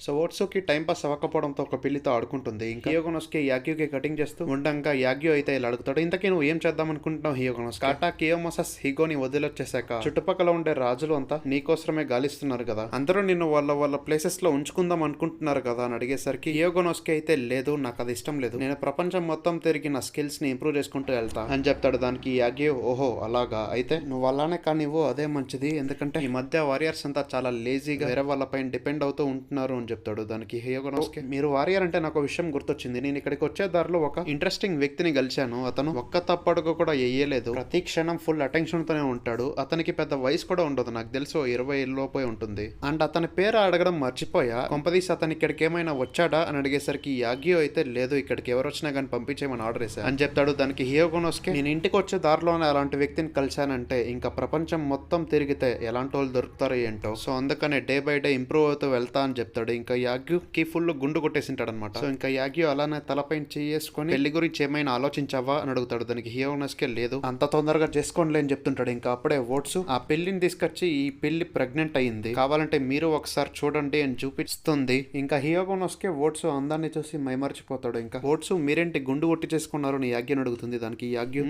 So ఓట్సుకి time pass అవ్వకపోవడంతో ఒక పిల్లితో ఆడుకుంటుంది. ఇంకా హియోగోనోస్కి యాగ్యూకి కటింగ్ చేస్తూ ఉండగా యాగ్యూ అయితే ఇలా అడుగుతాడు, ఇంతకీ నువ్వు ఏం చేద్దాం అనుకుంటున్నావు హియోగోనోస్? కాటా కియోమోసస్ హిగోని వదిలొచ్చేసాక చుట్టుపక్కల ఉండే రాజులు అంతా నీకోసమే గాలిస్తున్నారు కదా, అందరూ నిన్ను వాళ్ళ ప్లేసెస్ లో ఉంచుకుందాం అనుకుంటున్నారు కదా అని అడిగేసరికి హియోగోనోస్కి అయితే లేదు, నాకు అది ఇష్టం లేదు, నేను ప్రపంచం మొత్తం తిరిగి నా స్కిల్స్ ని ఇంప్రూవ్ చేసుకుంటూ వెళ్తా అని చెప్తాడు. దానికి యాగ్యూ ఓహో అలాగా, అయితే నువ్వు అలానే కానివ్వు, అదే మంచిది, ఎందుకంటే ఈ మధ్య వారియర్స్ అంతా చాలా లేజీగా వేరే వాళ్ళ పైన డిపెండ్ అవుతూ ఉంటున్నారు అని చెప్తాడు. దానికి హియోగోనోస్కి మీరు వారియర్ అంటే నాకు విషయం గుర్తొచ్చింది, నేను ఇక్కడికి వచ్చే దారిలో ఒక ఇంట్రెస్టింగ్ వ్యక్తిని కలిశాను, అతను ఒక్క తప్పడుగు కూడా వేయలేదు, ప్రతి క్షణం ఫుల్ అటెన్షన్ తోనే ఉంటాడు, అతనికి పెద్ద వయసు కూడా ఉండదు, నాకు తెలుసు 20 ఏళ్ళలోపే ఉంటుంది, అండ్ అతని పేరు అడగడం మర్చిపోయా, కొంపదీసి అతను ఇక్కడికి ఏమైనా వచ్చాడా అని అడిగేసరికి యాగ్యూ అయితే లేదు, ఇక్కడికి ఎవరు వచ్చినా కానీ పంపించేయమని ఆర్డర్ చేశా అని చెప్తాడు. దానికి హియోగోనోస్కి నేను ఇంటికి వచ్చే దారిలోనే అలాంటి వ్యక్తిని కలిశానంటే ఇంకా ప్రపంచం మొత్తం తిరిగితే ఎలాంటి వాళ్ళు దొరుకుతారో ఏంటో, సో అందుకనే డే బై డే ఇంప్రూవ్ అవుతూ వెళ్తా అని చెప్తాడు. ఇంకా యాగ్యూకి ఫుల్ గుండు కొట్టేసింటాడు అనమాట. సో ఇంకా యాగ్యూ అలానే తలపైన చేసుకొని పెళ్లి గురించి ఏమైనా ఆలోచించావా అని అడుగుతాడు. దానికి హియోగోనోస్కే లేదు, అంత తొందరగా చేసుకోండి అని చెప్తుంటాడు. ఇంకా అప్పుడే ఓట్సు ఆ పెళ్లిని తీసుకొచ్చి ఈ పెళ్లి ప్రెగ్నెంట్ అయ్యింది, కావాలంటే మీరు ఒకసారి చూడండి అని చూపిస్తుంది. ఇంకా హియోగోనోస్కే ఓట్సు అందాన్ని చూసి మైమర్చిపోతాడు. ఇంకా ఓట్సు మీరేంటి గుండు కొట్టి చేసుకున్నారు అని యాగ్యూని అడుగుతుంది. దానికి యాగ్యూ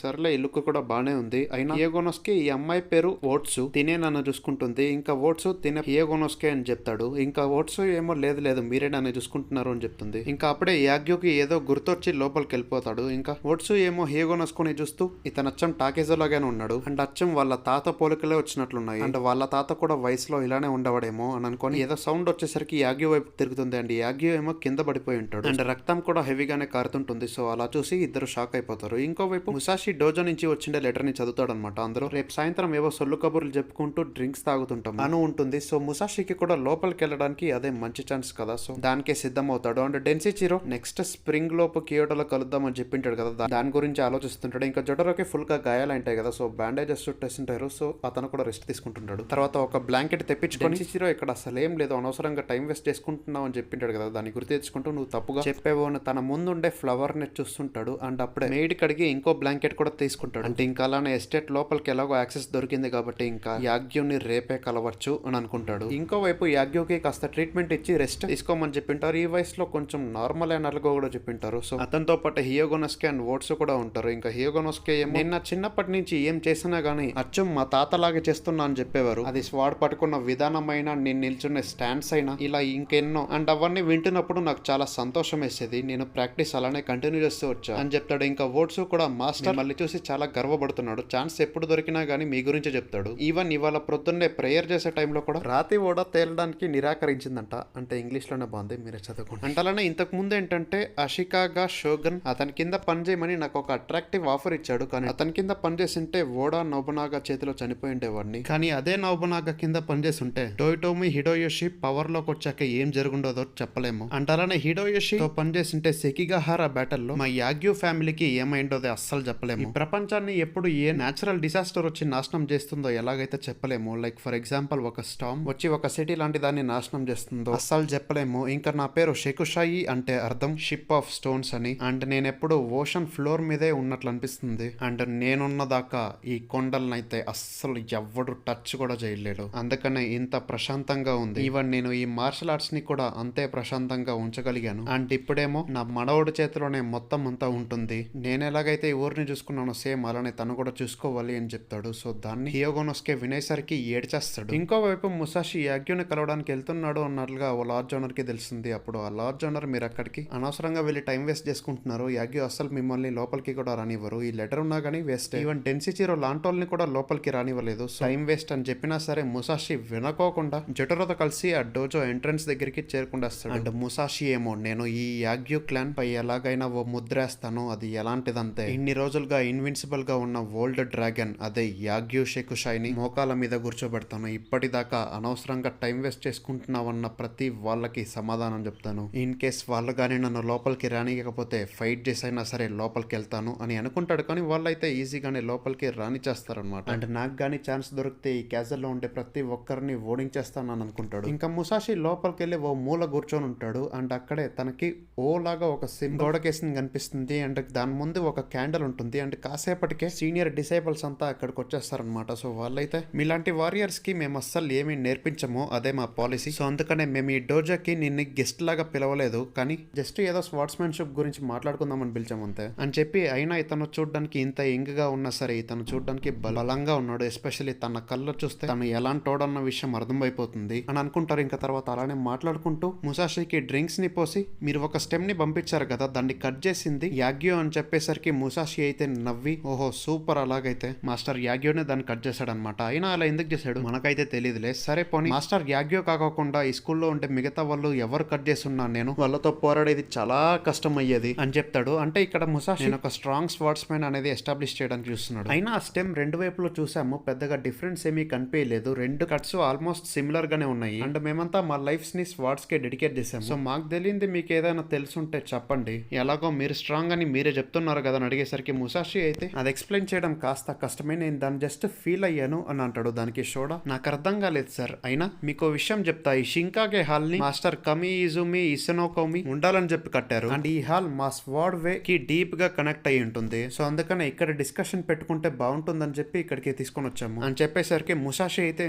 సర్లే ఇల్లుకు కూడా బానే ఉంది, అయినా హియోగోనోస్కి ఈ అమ్మాయి పేరు ఓట్సు, తినే నన్ను చూసుకుంటుంది, ఇంకా ఓట్సు తినే హియోగోనోస్కే అని చెప్తాడు. ఇంకా ఓట్సు ఏమో లేదు లేదు మీరే నన్ను చూసుకుంటున్నారు అని చెప్తుంది. ఇంకా అప్పుడే యాగ్యూకి ఏదో గుర్తొచ్చి లోపలికి వెళ్ళిపోతాడు. ఇంకా ఓట్సు ఏమో హియోగోనోస్కొని చూస్తూ ఇతను అచ్చం టాకేజో లాగానే ఉన్నాడు అండ్ అచ్చం వాళ్ళ తాత పోలికలే వచ్చినట్లున్నాయి అండ్ వాళ్ళ తాత కూడా వయసులో ఇలానే ఉండవడేమో అని అనుకొని ఏదో సౌండ్ వచ్చేసరికి యాగ్యూ వైపు తిరుగుతుంది అండ్ యాగ్యూ ఏమో కింద పడిపోయి ఉంటాడు అండ్ రక్తం కూడా హెవీగానే కారుతుంటుంది. సో అలా చూసి ఇద్దరు షాక్ అయిపోతారు. ఇంకోవైపు ముసాషి డోజో నుంచి వచ్చిండే లెటర్ ని చదువుతాడు అనమాట. అందరూ రేపు సాయంత్రం ఏవో సొల్లు కబుర్లు చెప్పుకుంటూ డ్రింక్స్ తాగుతుంటాం అను ఉంటుంది. సో ముసాషికి కూడా లోపలికి వెళ్ళడానికి అదే మంచి ఛాన్స్ కదా, సో దానికే సిద్ధం అవుతాడు. అండ్ డెన్సిచిరో నెక్స్ట్ స్ప్రింగ్ లోపు కియోటోలో కలుద్దాం అని చెప్పింటాడు కదా, దాని గురించి ఆలోచిస్తుంటాడు. ఇంకా జొటరోకి ఫుల్ గా గాయాలు ఉంటాయి కదా, సో బ్యాండేజెస్ చుట్టేసింటారు. సో అతను కూడా రెస్ట్ తీసుకుంటుంటాడు. తర్వాత ఒక బ్లాంకెట్ తెప్పించుకొని డెన్సిచిరో ఇక్కడ అసలు ఏం లేదు, అనవసరంగా టైం వేస్ట్ చేసుకుంటున్నావు అని చెప్పింటాడు కదా, దాన్ని గుర్తు తెచ్చుకుంటూ నువ్వు తప్పుగా చెప్పేవో అని తన ముందుండే ఫ్లవర్ ని చూస్తుంటాడు. అండ్ అప్పుడే మేడ్ కడిగి ఇంకో బ్లాంకెట్ కూడా తీసుకుంటాడు. అంటే ఇంకా అలానే ఎస్టేట్ లోపలికి ఎలాగో యాక్సెస్ దొరికింది కాబట్టి ఇంకా యాగ్యూని రేపే కలవచ్చు అని అనుకుంటాడు. ఇంకోవైపు యాగ్యూకి కాస్త ట్రీట్మెంట్ ఇచ్చి రెస్ట్ తీసుకోమని చెప్పింటారు. ఈ వయసులో కొంచెం నార్మల్ అయినట్లుగా కూడా చెప్పింటారు. సో అతనితో పాటు హియోగోనోస్కే అండ్ ఓట్స్ కూడా ఉంటారు. ఇంకా హియోగోనోస్కే నిన్న చిన్నప్పటి నుంచి ఏం చేసినా గానీ అచ్చం మా తాతలాగే చేస్తున్నా అని చెప్పేవారు. అది స్వాడ్ పట్టుకున్న విధానమైనా నేను నిల్చున్న స్టాండ్స్ అయినా ఇలా ఇంకెన్నో అండ్ అవన్నీ వింటున్నప్పుడు నాకు చాలా సంతోషం వేసేది, నేను ప్రాక్టీస్ అలానే కంటిన్యూ చేస్తూ వచ్చా అని చెప్తాడు. ఇంకా ఓట్స్ కూడా మాస్టర్ మళ్ళీ చూసి చాలా గర్వపడుతున్నాడు, ఛాన్స్ ఎప్పుడు దొరికినా గానీ మీ గురించి చెప్తాడు. ఈవెన్ ఇవాళ ప్రొద్దున్నే ప్రేయర్ చేసే టైంలో కూడా రాతి ఓడ తేలడానికి నిరాకరించిందంట. అంటే ఇంగ్లీష్ లోనే బాగుంది, మీరే చదువుకోండి. అంటే అలానే ఇంతకు ముందు ఏంటంటే అషికాగా షోగన్ అతని కింద పనిచేయమని నాకు ఒక అట్రాక్టివ్ ఆఫర్ ఇచ్చాడు, కానీ అతని కింద పనిచేసింటే ఓడా నోబునాగా చేతిలో చనిపోయి ఉండేవాడిని, కానీ అదే నోబునాగా కింద పనిచేసి ఉంటే టోయోటోమి హిడోయోషి పవర్ లోకి వచ్చాక ఏం జరుగుండదో చెప్పలేము. అంటే అలానే హిడోయోషి తో పనిచేసింటే సెకిగాహారా బ్యాటల్ లో మా యాగ్యూ ఫ్యామిలీకి ఏమైండోదో అస్సలు చెప్పలేము. ఈ ప్రపంచాన్ని ఎప్పుడు ఏ నేచురల్ డిసాస్టర్ వచ్చి నాశనం చేస్తుందో ఎలాగైతే చెప్పలేము. లైక్ ఫర్ ఎగ్జాంపుల్ ఒక స్టామ్ వచ్చి ఒక సిటీ లాంటి దాన్ని నాశనం చేస్తుందో అస్సలు చెప్పలేము. ఇంకా నా పేరు షెకుషాయి అంటే అర్థం షిప్ ఆఫ్ స్టోన్స్ అని, అండ్ నేను ఎప్పుడు ఓషన్ ఫ్లోర్ మీదే ఉన్నట్లు అనిపిస్తుంది. అండ్ నేనున్న దాకా ఈ కొండలనైతే అస్సలు ఎవ్వడు టచ్ కూడా చేయలేడు, అందుకనే ఇంత ప్రశాంతంగా ఉంది. ఈవెన్ నేను ఈ మార్షల్ ఆర్ట్స్ ని కూడా అంతే ప్రశాంతంగా ఉంచగలిగాను. అండ్ ఇప్పుడేమో నా మనవడి చేతిలోనే మొత్తం అంతా ఉంటుంది, నేను ఎలాగైతే ఈ ఊరిని చూసుకున్నానో సేమ్ అలానే తను కూడా చూసుకోవాలి అని చెప్తాడు. సో దాన్ని హియోగోనోస్కే వినేసరికి ఏడ్చేస్తాడు. ఇంకోవైపు ముసాషి యాగ్యూని కలవడానికి వెళ్తున్నాడు అన్నట్లుగా ఓ లార్జ్ ఓనర్ కి తెలిసింది. అప్పుడు ఆ లార్జ్ ఓనర్ మీరు అక్కడికి అనవసరంగా వెళ్ళి టైం వేస్ట్ చేసుకుంటున్నారు, యాగ్యూ అస్సలు మిమ్మల్ని లోపలికి కూడా రానివ్వరు, ఈ లెటర్ ఉన్నా కానీ వేస్ట్, ఈవెన్ డెన్సిచిరో లాంటోల్ని కూడా లోపలికి రానివ్వలేదు, టైం వేస్ట్ అని చెప్పినా సరే ముసాషి వినకోకుండా జొటరోతో కలిసి ఆ డోజో ఎంట్రన్స్ దగ్గరికి చేరుకుండేస్తాడు. అండ్ ముసాషి ఏమో నేను ఈ యాగ్యూ క్లాన్ పై ఎలాగైనా ఓ ముద్రేస్తాను, అది ఎలాంటిదంతే ఇన్ని రోజులుగా ఇన్విన్సిబుల్ గా ఉన్న ఓల్డ్ డ్రాగన్ అదే యాగ్యూ షెకుషాయిని మోకాల మీద కూర్చోబెడతాను, ఇప్పటిదాకా అనవసరంగా టైం వేస్ట్ చేసుకుంటున్నావన్న ప్రతి వాళ్ళకి సమాధానం చెప్తాను, ఇన్ కేస్ వాళ్ళు కానీ నన్ను లోపలికి రానియకపోతే ఫైట్ చేసైనా సరే లోపలికి వెళ్తాను అని అనుకుంటాడు. కానీ వాళ్ళైతే ఈజీగానే లోపలికి రానిచ్చేస్తారనమాట. అండ్ నాకు కానీ ఛాన్స్ దొరికితే ఈ క్యాజల్ లో ఉండే ప్రతి ఒక్కరిని ఓడించేస్తాను అని అనుకుంటాడు. ఇంకా ముసాషి లోపలికి వెళ్ళి ఓ మూల కూర్చొని ఉంటాడు. అండ్ అక్కడే తనకి ఓ లాగా ఒక సిమ్ గోడకేసింది కనిపిస్తుంది. అండ్ దాని ముందు ఒక క్యాండిల్ ఉంటుంది. అండ్ కాసేపటికే సీనియర్ డిసైబుల్స్ అంతా అక్కడికి వచ్చేస్తారనమాట. సో వాళ్ళైతే మీలాంటి వారియర్స్ కి మేము అస్సలు ఏమీ నేర్పించము, అదే మా పాలసీ, సో అందుకని అందుకనే మేము ఈ డోజాకి నిన్ను గెస్ట్ లాగా పిలవలేదు, కానీ జస్ట్ ఏదో స్వార్ట్స్మెన్షిప్ గురించి మాట్లాడుకుందామని పిలిచాం అంతే అని చెప్పి. అయినా ఇతను చూడడానికి ఇంత యంగ్ గా ఉన్నా సరే ఇతను చూడడానికి బలంగా ఉన్నాడు. ఎస్పెషల్లీ తన కళ్ళు చూస్తే తను ఎలాంటోడన్న విషయం అర్థమైపోతుంది అని అనుకుంటారు. ఇంకా తర్వాత అలానే మాట్లాడుకుంటూ ముసాషికి డ్రింక్స్ ని పోసి, మీరు ఒక స్టెమ్ ని పంపించారు కదా దాన్ని కట్ చేసింది యాగ్యో అని చెప్పేసరికి ముసాషి అయితే నవ్వి, ఓహో సూపర్, అలాగైతే మాస్టర్ యాగ్యోనే దాన్ని కట్ చేశాడనమాట. అయినా అలా ఎందుకు చేశాడు మనకైతే తెలియదులే. సరే పోనీ మాస్టర్ యాగ్యో కాకుండా ఈ స్కూల్లో ఉండే మిగతా వాళ్ళు ఎవరు కట్ చేస్తున్నా నేను వాళ్ళతో పోరాడేది చాలా కష్టం అయ్యేది అని చెప్తాడు. అంటే ఇక్కడ ముసాషి నేను ఒక స్ట్రాంగ్ స్వార్డ్స్ మ్యాన్ అనేది ఎస్టాబ్లిష్ చేయడానికి చూస్తున్నాడు. అయినా ఆ స్టెమ్ రెండు వైపులో చూసాము, పెద్దగా డిఫరెన్స్ ఏమీ కనిపించలేదు. రెండు కట్స్ ఆల్మోస్ట్ సిమిలర్ గానే ఉన్నాయి. అండ్ మేమంతా మా లైఫ్స్ ని స్వార్డ్స్ కి డెడికేట్ చేసాము. సో మాకు తెలియంది మీకు ఏదైనా తెలుసుంటే చెప్పండి, ఎలాగో మీరు స్ట్రాంగ్ అని మీరే చెప్తున్నారు కదా అని అడిగేసరికి ముసాషి అయితే అది ఎక్స్ప్లెయిన్ చేయడం కాస్త కష్టమే, నేను దాన్ని జస్ట్ ఫీల్ అయ్యాను అని అంటాడు. దానికి షోడా నాకు అర్థం కాలేదు సార్, అయినా మీకు విషయం చెప్తా, ఈ షింకాగే హాల్ ని మాస్టర్ కమి ఇజుమి ఇసనోకోమి ఉండాలని చెప్పి కట్టారు. అండ్ ఈ హాల్ మా స్వార్డ్ వే కి డీప్ గా కనెక్ట్ అయ్యి ఉంటుంది. సో అందుకనే ఇక్కడ డిస్కషన్ పెట్టుకుంటే బాగుంటుందని చెప్పి ఇక్కడికి తీసుకొని వచ్చాము అని చెప్పేసరికి ముసాషి అయితే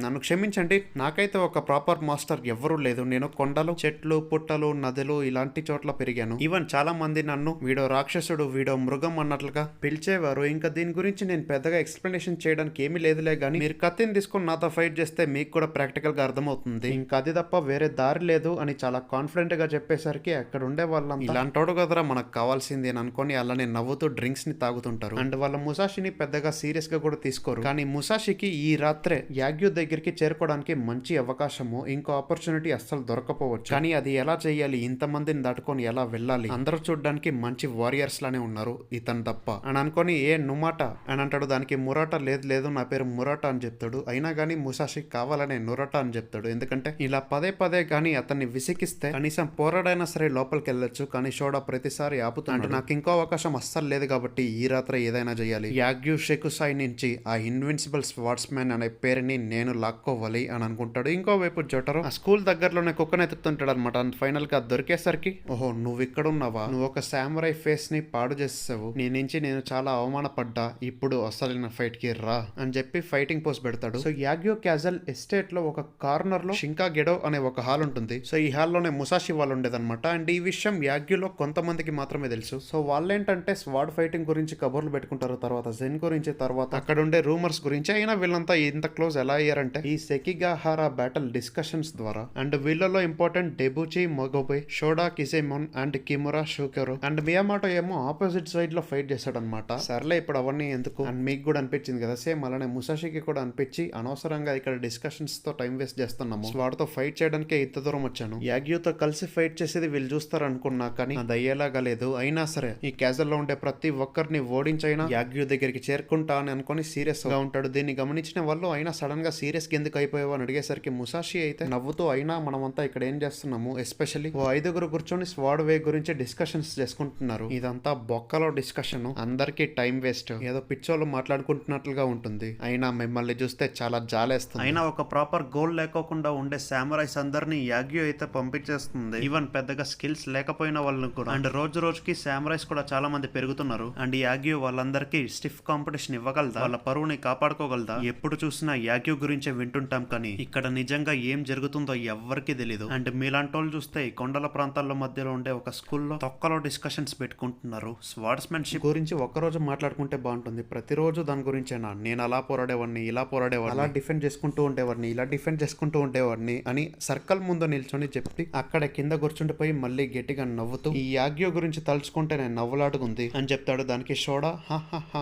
నన్ను క్షమించండి, నాకైతే ఒక ప్రాపర్ మాస్టర్ ఎవరూ లేదు. నేను కొండలు, చెట్లు, పుట్టలు, నదులు ఇలాంటి చోట్ల పెరిగాను. ఈవెన్ చాలా మంది నన్ను వీడో రాక్షసుడు, వీడో మృగం అన్నట్లుగా పిలిచేవారు. ఇంకా దీని గురించి నేను పెద్దగా ఎక్స్ప్లెనేషన్ చేయడానికి ఏమీ లేదులే, కానీ మీరు కత్తిని తీసుకుని నాతో ఫైట్ చేస్తే మీకు కూడా ప్రాక్టికల్ గా అర్థమవుతుంది, ఇంకా అది తప్ప వేరే దారి లేదు అని చాలా కాన్ఫిడెంట్ గా చెప్పేసరికి అక్కడ ఉండే వాళ్ళంతా ఇలాంటోడు కదరా మనకు కావాల్సింది అని అనుకొని అలానే నవ్వుతూ డ్రింక్స్ ని తాగుతుంటారు. అండ్ వాళ్ళ ముసాషిని పెద్దగా సీరియస్ గా కూడా తీసుకోరు. కానీ ముసాషికి ఈ రాత్రే యాగ్యూ దగ్గరికి చేరుకోవడానికి మంచి అవకాశము, ఇంకో ఆపర్చునిటీ అస్సలు దొరకపోవచ్చు. కానీ అది ఎలా చేయాలి, ఇంతమందిని దాటుకొని ఎలా వెళ్ళాలి, అందరూ చూడడానికి మంచి వారియర్స్ లానే ఉన్నారు ఇతను తప్ప అని అనుకొని, ఏ నుమాట అని అంటాడు. దానికి మురాటా లేదు నా పేరు మురాటా అని చెప్తాడు. అయినా కానీ ముసాషి కావాలనే నురటా అని చెప్తాడు. ఎందుకంటే ఇలా పదే కానీ అతన్ని విసిగిస్తే కనీసం పోరాడైనా సరే లోపలికి వెళ్ళొచ్చు, కానీ షోడా ప్రతిసారి ఆపుతాడు. నాకు ఇంకో అవకాశం అస్సలు లేదు కాబట్టి ఈ రాత్రి ఏదైనా చేయాలి, యాగ్యూ షెకుసాయి నుంచి ఆ ఇన్విన్సిబుల్ స్వార్డ్స్ మ్యాన్ అనే పేరుని నేను లాక్కోవాలి అని అనుకుంటాడు. ఇంకోవైపు జొటరో ఆ స్కూల్ దగ్గరలోనే కుక్కను ఎత్తుతుంటాడు అనమాట. ఫైనల్ గా దొరికేసరికి, ఓహో నువ్వు ఇక్కడ ఉన్నావా, నువ్వు ఒక సామురై ఫేస్ ని పాడు చేసావు, నీ నుంచి నేను చాలా అవమానపడ్డా, ఇప్పుడు అసలైన ఫైట్ కి రా అని చెప్పి ఫైటింగ్ పోస్ట్ పెడతాడు. సో యాగ్యో క్యాజల్ ఎస్టేట్ లో ఒక కార్నర్ లో షింకాగెడో అనే ఒక హాల్ ఉంటుంది. సో ఈ హాల్ లోనే ముసాషి వాళ్ళు ఉండేదన్నమాట. అండ్ ఈ విషయం యాగ్యూలో కొంతమందికి మాత్రమే తెలుసు. సో వాళ్ళేంటంటే స్వాడ్ ఫైటింగ్ గురించి కబుర్లు పెట్టుకుంటారు, తర్వాత జెన్ గురించి, తర్వాత అక్కడ ఉండే రూమర్స్ గురించి. అయినా వీళ్ళంతా ఇంత క్లోజ్ ఎలా అయ్యారంటే ఈ సెకిగాహారా బ్యాటిల్ డిస్కషన్స్ ద్వారా. అండ్ వీళ్ళలో ఇంపార్టెంట్ డెబుచి మొగోబే, షోడా కిజెమోన్ అండ్ కిమురా షూకెరో అండ్ మియామాటో ఏమో ఆపోజిట్ సైడ్ లో ఫైట్ చేశాడు అనమాట. సర్లే ఇప్పుడు అవన్నీ ఎందుకు అండ్ మీకు కూడా అనిపించింది కదా సేమ్ అలానే ముసాషికి కూడా అనిపించి, అనవసరంగా ఇక్కడ డిస్కషన్స్ తో టైం వేస్ట్ చేస్తున్నాము, వాడితో ఫైట్ చేయడానికే ఇంత దూరం వచ్చాను, యాగ్యూతో కలిసి ఫైట్ చేసేది వీళ్ళు చూస్తారు అనుకున్నా, కానీ అది అయ్యేలాగా లేదు. అయినా సరే ఈ క్యాజల్ లో ఉండే ప్రతి ఒక్కరిని ఓడించైనా యాగ్యూ దగ్గరికి చేరుకుంటా అని అనుకుని సీరియస్ గా ఉంటాడు. దీన్ని గమనించిన వాళ్ళు అయినా సడన్ గా సీరియస్ గా ఎందుకు అయిపోయావు అని అడిగేసరికి ముసాషి అయితే నవ్వుతూ, అయినా మనమంతా ఇక్కడ ఏం చేస్తున్నాము, ఎస్పెషల్లీ ఓ 5 కూర్చొని స్వాడ్ వే గురించి డిస్కషన్స్ చేసుకుంటున్నారు, ఇదంతా బొక్కలో డిస్కషన్, అందరికీ టైం వేస్ట్, ఏదో పిచ్చోళ్ళు మాట్లాడుకుంటున్నట్లుగా ఉంటుంది. అయినా మిమ్మల్ని చూస్తే చాలా జాలేస్తుంది. అయినా ఒక ప్రాపర్ గోల్ లేకోకుండా ఉండే సామురైస్ అందరినీ యాగ్యూ అయితే పంపించేస్తుంది, ఈవెన్ పెద్దగా స్కిల్స్ లేకపోయిన వాళ్ళని కూడా. అండ్ రోజుకి సామురైస్ కూడా చాలా మంది పెరుగుతున్నారు. అండ్ యాగ్యూ వాళ్ళందరికీ స్టిఫ్ కాంపిటీషన్ ఇవ్వగలదా, వాళ్ళ పరువుని కాపాడుకోగలదా, ఎప్పుడు చూసినా యాగ్యూ గురించే వింటుంటాం, కానీ ఇక్కడ నిజంగా ఏం జరుగుతుందో ఎవ్వరికి తెలీదు. అండ్ మీలాంటి వాళ్ళు చూస్తే ఈ కొండల ప్రాంతాల్లో మధ్యలో ఉండే ఒక స్కూల్లో తొక్కలో డిస్కషన్స్ పెట్టుకుంటున్నారు. స్వార్డ్స్మెన్షిప్ గురించి ఒక్కరోజు మాట్లాడుకుంటే బాగుంటుంది, ప్రతిరోజు దాని గురించేనా, నేను అలా పోరాడేవాడిని, ఇలా పోరాడేవాడిని, అలా డిఫెండ్ చేసుకుంటూ ఉండేవాడిని, ఇలా డిఫెండ్ చేసుకుంటూ ఉండేవాడిని అని సర్కిల్ ముందు నిల్చొని చెప్పి అక్కడ కింద కూర్చుండిపోయి మళ్ళీ గట్టిగా నవ్వుతూ, ఈ యాగ్యో గురించి తలుచుకుంటే నేను నవ్వులాడుకుంది అని చెప్తాడు. దానికి షోడా,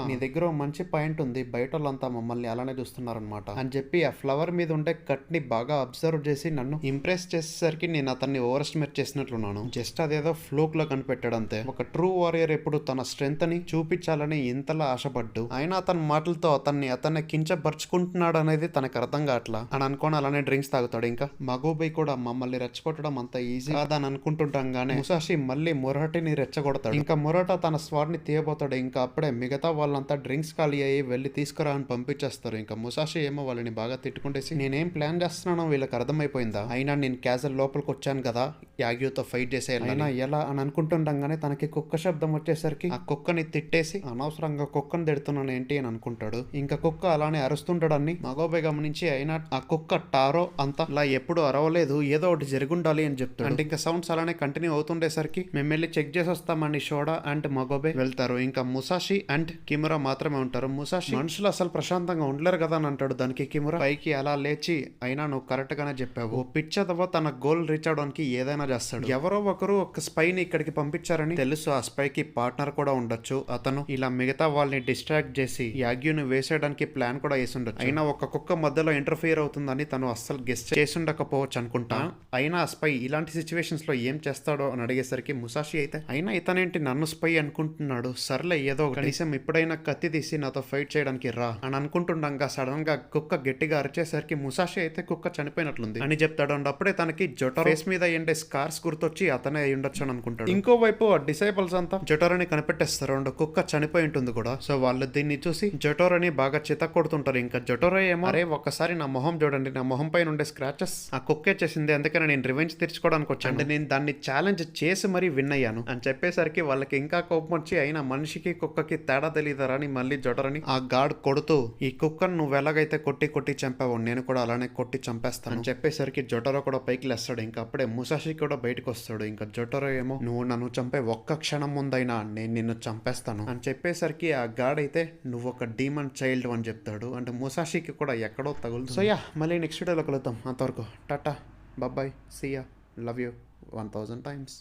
నీ దగ్గర మంచి పాయింట్ ఉంది, బయట వాళ్ళంతా మమ్మల్ని అలానే చూస్తున్నారనమాట అని చెప్పి ఆ ఫ్లవర్ మీద ఉండే కట్ ని బాగా అబ్జర్వ్ చేసి నన్ను ఇంప్రెస్ చేసేసరికి నేను అతన్ని ఓవర్ ఎస్టిమేట్ చేసినట్లున్నాను. జస్ట్ అదేదో ఫ్లూక్ లో కనిపెట్టాడు అంతే. ఒక ట్రూ వారియర్ ఎప్పుడు తన స్ట్రెంత్ ని చూపించాలని ఇంతలా ఆశపడ్డు, అయినా అతని మాటలతో అతన్ని కించపరుచుకుంటున్నాడు అనేది తనకు అర్థం కావట్లా అని అనుకోని అలానే డ్రింక్స్ తాగుతాడు. ఇంకా మగోబై కూడా మమ్మల్ని రెచ్చగొట్టడం అంత ఈజీ కాదని అనుకుంటుండగానే ముసాషి మళ్ళీ మురహటిని రెచ్చగొడతాడు. ఇంకా మురహట తన స్వాడ్ ని తీయబోతాడు. ఇంకా అప్పుడే మిగతా వాళ్ళంతా డ్రింక్స్ ఖాళీ అయ్యి వెళ్ళి తీసుకురా అని పంపించేస్తారు. ఇంకా ముసాషి ఏమో వాళ్ళని బాగా తిట్టుకుంటేసి, నేనేం ప్లాన్ చేస్తున్నానో వీళ్ళకి అర్థమైపోయిందా, అయినా నేను క్యాజల్ లోపలికి వచ్చాను కదా యాగ్యూతో ఫైట్ చేసే, అయినా ఎలా అని అనుకుంటుండగానే తనకి కుక్క శబ్దం వచ్చేసరికి ఆ కుక్కని తిట్టేసి, అనవసరంగా కుక్కని తిడుతున్నాను ఏంటి అని అనుకుంటాడు. ఇంకా కుక్క అలానే అరుస్తుంటాడని మగోబై గమనించి, అయినా ఆ కుక్క టారో అంతా ఇలా ఎప్పుడు అరవలేదు, ఏదో ఒకటి జరుగుండాలి అని చెప్తాడు. అంటే ఇంకా సౌండ్స్ అలానే కంటిన్యూ అవుతుండేసరికి మేము వెళ్ళి చెక్ చేసి వస్తామని షోడా అండ్ మగోబే వెళ్తారు. ఇంకా ముసాషి అండ్ కిమురా మాత్రమే ఉంటారు. ముసాషి మనుషులు అసలు ప్రశాంతంగా ఉండలేరు కదా అని అంటాడు. దానికి కిమురా పైకి అలా లేచి, అయినా నువ్వు కరెక్ట్ గానే చెప్పావు, ఓ పిచ్చదవ తన గోల్ రీచ్ అవడానికి ఏదైనా చేస్తాడు. ఎవరో ఒకరు ఒక స్పైని ఇక్కడికి పంపించారని తెలుసు. ఆ స్పైకి పార్ట్నర్ కూడా ఉండొచ్చు. అతను ఇలా మిగతా వాళ్ళని డిస్ట్రాక్ట్ చేసి యాగ్యూని వేసేయడానికి ప్లాన్ కూడా వేసి ఉండొచ్చు. అయినా ఒక కుక్క మధ్యలో ఇంటర్ఫియర్ అవుతుందని తను అస్సలు గెస్ట్ చేసి ఉండకపోవచ్చు అనుకుంటా. అయినా ఆ స్పై ఇలాంటి సిచ్యువేషన్స్ లో ఏం చేస్తాడో అని అడిగేసరికి ముసాషి అయితే, అయినా ఇతనేంటి నన్ను స్పై అనుకుంటున్నాడు, సర్లే ఏదో కనీసం ఇప్పుడైనా కత్తి తీసి నాతో ఫైట్ చేయడానికి రా అని అనుకుంటుండగా సడన్ గా కుక్క గట్టిగా అరిచేసరికి ముసాషి అయితే కుక్క చనిపోయినట్లుంది అని చెప్తాడు. అండ్ అప్పుడే తనకి జొటరో ఫేస్ మీద ఎండే స్కార్స్ గుర్తొచ్చి అతనే అయి ఉండొచ్చు అని అనుకుంటాడు. ఇంకోవైపు ఆ డిసైబుల్స్ అంతా జొటోరోని కనిపెట్టేస్తారు. అండ్ కుక్క చనిపోయి ఉంటుంది కూడా. సో వాళ్ళు దీన్ని చూసి జొటోరోని బాగా చిత కొడుతుంటారు. ఇంకా జొటోరో ఏమో, అరే ఒక్కసారి నా మొహం చూడండి, నా మొహం పైన ఉండే స్క్రాచెస్ ఆ కుక్కే చేసింది, అందుకని నేను రివెంజ్ తీర్చుకోవడానికి వచ్చాను, అంటే నేను దాన్ని ఛాలెంజ్ చేసి మరీ విన్ అయ్యాను అని చెప్పేసరికి వాళ్ళకి ఇంకా కోపం వచ్చి, అయినా మనిషికి కుక్కకి తేడా తెలియదరా అని మళ్ళీ జొటోరోని ఆ గాడ్ కొడుతూ, ఈ కుక్కను నువ్వు ఎలాగైతే కొట్టి కొట్టి చంపావో నేను కూడా అలానే కొట్టి చంపేస్తాను అని చెప్పేసరికి జొటోరో కూడా పైకి లేస్తాడు. ఇంకా అప్పుడే ముసాషి కూడా బయటకు వస్తాడు. ఇంకా జొటోరో ఏమో, నువ్వు నన్ను చంపే ఒక్క క్షణం ముందైనా నేను నిన్ను చంపేస్తాను అని చెప్పేసరికి ఆ గాడ్ అయితే, నువ్వు ఒక డీమన్ చైల్డ్ అని చెప్తాడు. అంటే ముసాషికి కూడా ఎక్కడో తగులుతుంది. సో యా, మళ్ళీ నెక్స్ట్ వీడియోలో కలుద్దాం. అంతవరకు tata, bye, see ya, love you 1000 times.